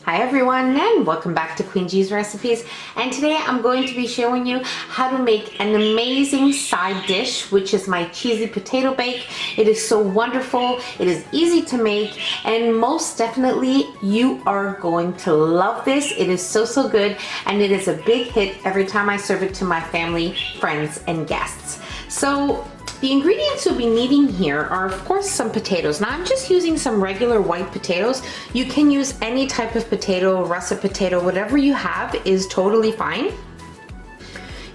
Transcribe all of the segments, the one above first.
Hi everyone, and welcome back to Queen G's Recipes. And today I'm going to be showing you how to make an amazing side dish, which is my cheesy potato bake. It is so wonderful, it is easy to make, and most definitely you are going to love this. It is so good, and it is a big hit every time I serve it to my family, friends, and guests. So the ingredients you'll be needing here are, of course, some potatoes. Now I'm just using some regular white potatoes. You can use any type of potato, russet potato, whatever you have is totally fine.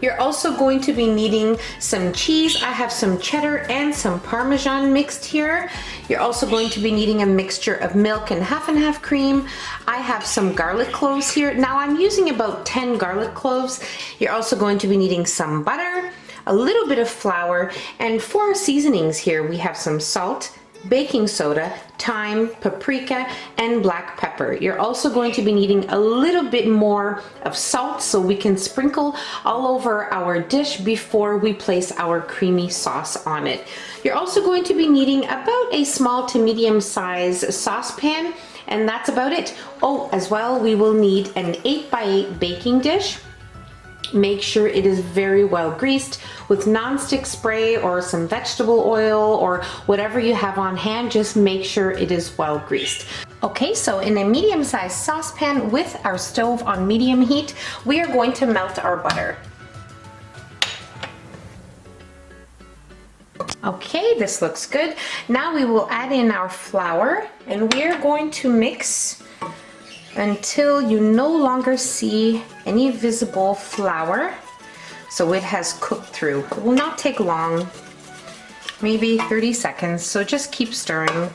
You're also going to be needing some cheese. I have some cheddar and some parmesan mixed here. You're also going to be needing a mixture of milk and half cream. I have some garlic cloves here. Now I'm using about 10 garlic cloves. You're also going to be needing some butter, a little bit of flour, and for our seasonings here we have some salt, baking soda, thyme, paprika, and black pepper. You're also going to be needing a little bit more of salt so we can sprinkle all over our dish before we place our creamy sauce on it. You're also going to be needing about a small to medium size saucepan, and that's about it. Oh, as well, we will need an 8x8 baking dish. Make sure it is very well greased with non-stick spray or some vegetable oil or whatever you have on hand. Just make sure it is well greased. Okay, so in a medium-sized saucepan with our stove on medium heat, we are going to melt our butter. Okay, this looks good. Now we will add in our flour, and we are going to mix until you no longer see any visible flour, so it has cooked through. It will not take long, maybe 30 seconds, so just keep stirring.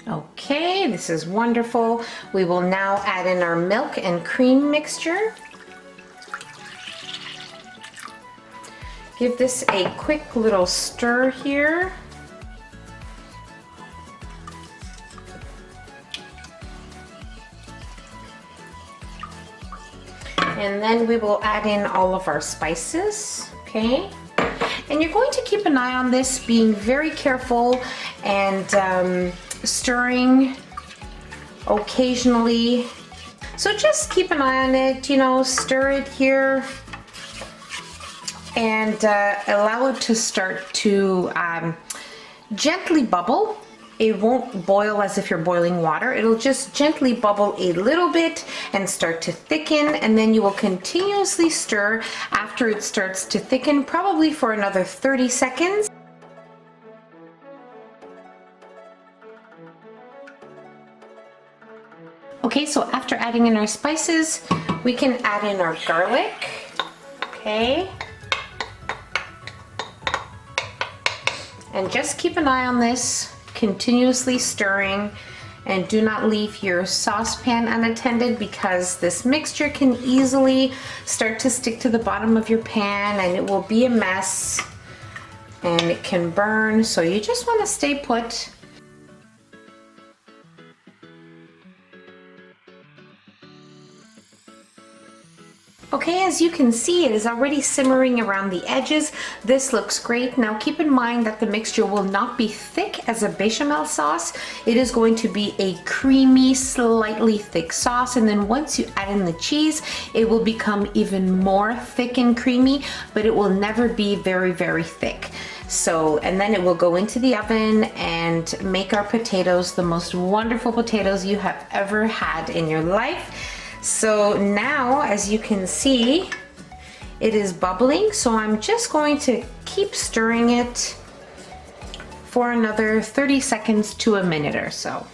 Okay, this is wonderful. We will now add in our milk and cream mixture. Give this a quick little stir here. And then we will add in all of our spices, okay? And you're going to keep an eye on this, being very careful and stirring occasionally. So just keep an eye on it, you know, stir it here, and allow it to start to gently bubble. It won't boil as if you're boiling water. It'll just gently bubble a little bit and start to thicken, and then you will continuously stir after it starts to thicken, probably for another 30 seconds. Okay, so after adding in our spices, we can add in our garlic, okay? And just keep an eye on this, continuously stirring, and do not leave your saucepan unattended, because this mixture can easily start to stick to the bottom of your pan and it will be a mess and it can burn, so you just want to stay put. Okay, as you can see, it is already simmering around the edges. This looks great. Now keep in mind that the mixture will not be thick as a bechamel sauce. It is going to be a creamy, slightly thick sauce, and then once you add in the cheese, it will become even more thick and creamy, but it will never be very thick. So, and then it will go into the oven and make our potatoes the most wonderful potatoes you have ever had in your life. So now, as you can see, it is bubbling, so I'm just going to keep stirring it for another 30 seconds to a minute or so.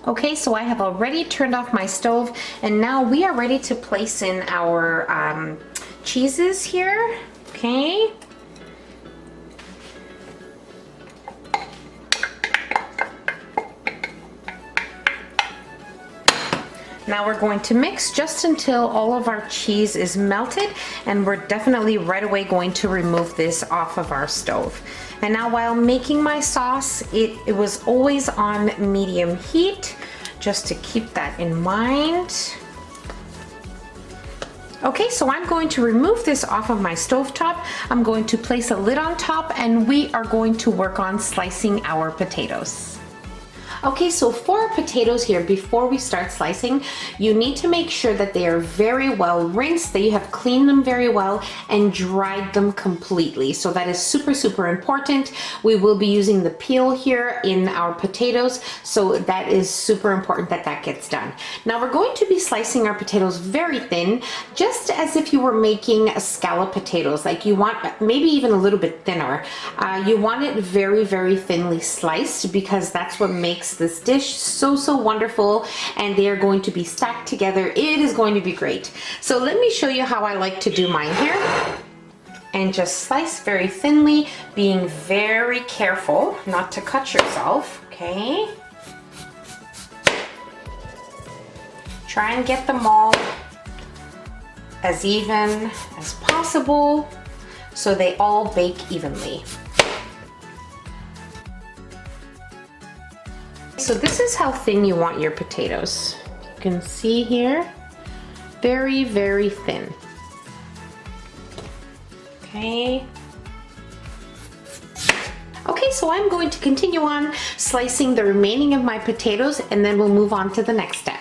Okay, so I have already turned off my stove, and now we are ready to place in our cheeses here, okay? Now we're going to mix just until all of our cheese is melted, and we're definitely right away going to remove this off of our stove. And now while making my sauce, it was always on medium heat, just to keep that in mind. Okay, so I'm going to remove this off of my stovetop. I'm going to place a lid on top and we are going to work on slicing our potatoes. Okay, so for our potatoes here, before we start slicing, you need to make sure that they are very well rinsed, that you have cleaned them very well and dried them completely. So that is super, super important. We will be using the peel here in our potatoes, so that is super important that that gets done. Now we're going to be slicing our potatoes very thin, just as if you were making a scallop potatoes, like you want maybe even a little bit thinner. You want it very, very thinly sliced because that's what makes this dish so wonderful, and they are going to be stacked together. It is going to be great. So let me show you how I like to do mine here. And just slice very thinly, being very careful not to cut yourself, okay? Try and get them all as even as possible so they all bake evenly. So this is how thin you want your potatoes. You can see here, very, very thin. Okay. Okay, so I'm going to continue on slicing the remaining of my potatoes and then we'll move on to the next step.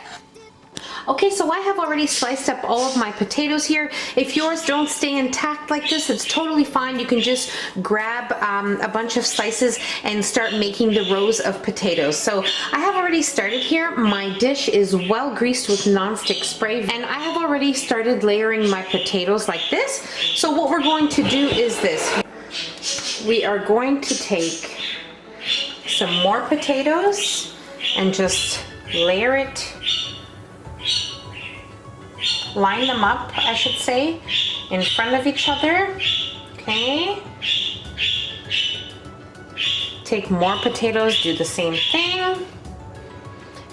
Okay, so I have already sliced up all of my potatoes here. If yours don't stay intact like this, it's totally fine. You can just grab a bunch of slices and start making the rows of potatoes. So I have already started here. My dish is well greased with nonstick spray, and I have already started layering my potatoes like this. So what we're going to do is this. We are going to take some more potatoes and just layer it. Line them up, I should say, in front of each other. Okay. Take more potatoes, do the same thing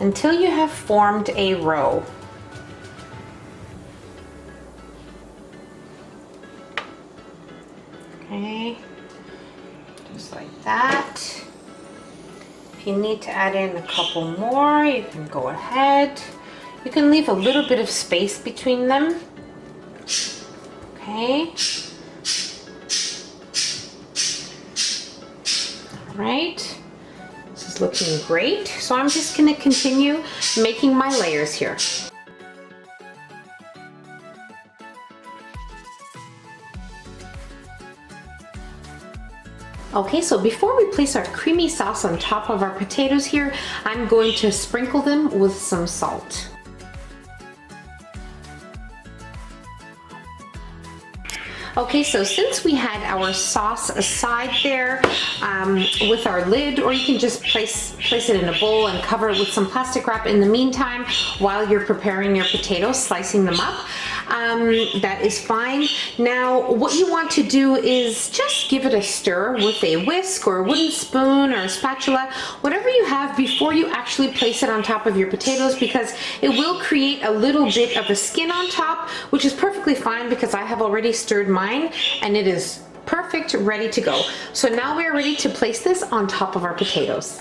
until you have formed a row. Okay, just like that. If you need to add in a couple more, you can go ahead. You can leave a little bit of space between them. Okay. All right. This is looking great. So I'm just going to continue making my layers here. Okay, so before we place our creamy sauce on top of our potatoes here, I'm going to sprinkle them with some salt. Okay, so since we had our sauce aside there with our lid, or you can just place it in a bowl and cover it with some plastic wrap in the meantime while you're preparing your potatoes, slicing them up. That is fine. Now, what you want to do is just give it a stir with a whisk or a wooden spoon or a spatula, whatever you have before you actually place it on top of your potatoes, because it will create a little bit of a skin on top, which is perfectly fine because I have already stirred mine and it is perfect, ready to go. So now we're ready to place this on top of our potatoes.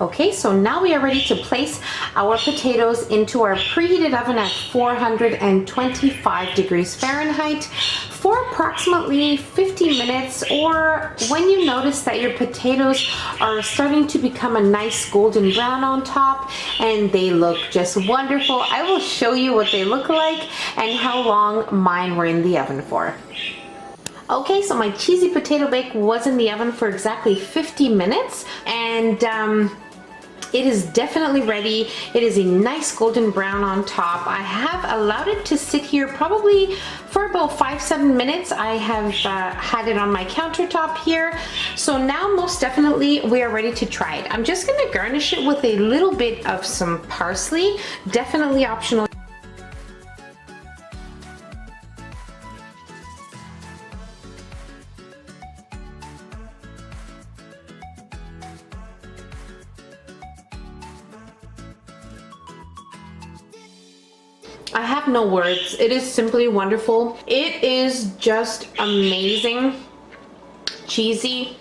Okay, so now we are ready to place our potatoes into our preheated oven at 425 degrees Fahrenheit for approximately 50 minutes, or when you notice that your potatoes are starting to become a nice golden brown on top and they look just wonderful. I will show you what they look like and how long mine were in the oven for. Okay, so my cheesy potato bake was in the oven for exactly 50 minutes, and it is definitely ready. It is a nice golden brown on top. I have allowed it to sit here probably for about 5-7 minutes. I have had it on my countertop here. So now most definitely we are ready to try it. I'm just gonna garnish it with a little bit of some parsley, definitely optional. I have no words. It is simply wonderful. It is just amazing, cheesy,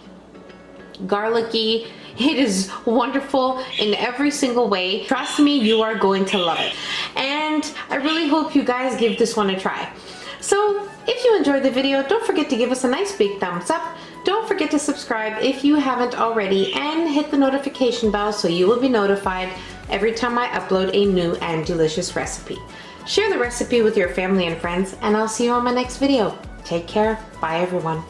garlicky. It is wonderful in every single way. Trust me, you are going to love it. And I really hope you guys give this one a try. So if you enjoyed the video, don't forget to give us a nice big thumbs up. Don't forget to subscribe if you haven't already, and hit the notification bell so you will be notified every time I upload a new and delicious recipe. Share the recipe with your family and friends, and I'll see you on my next video. Take care. Bye everyone.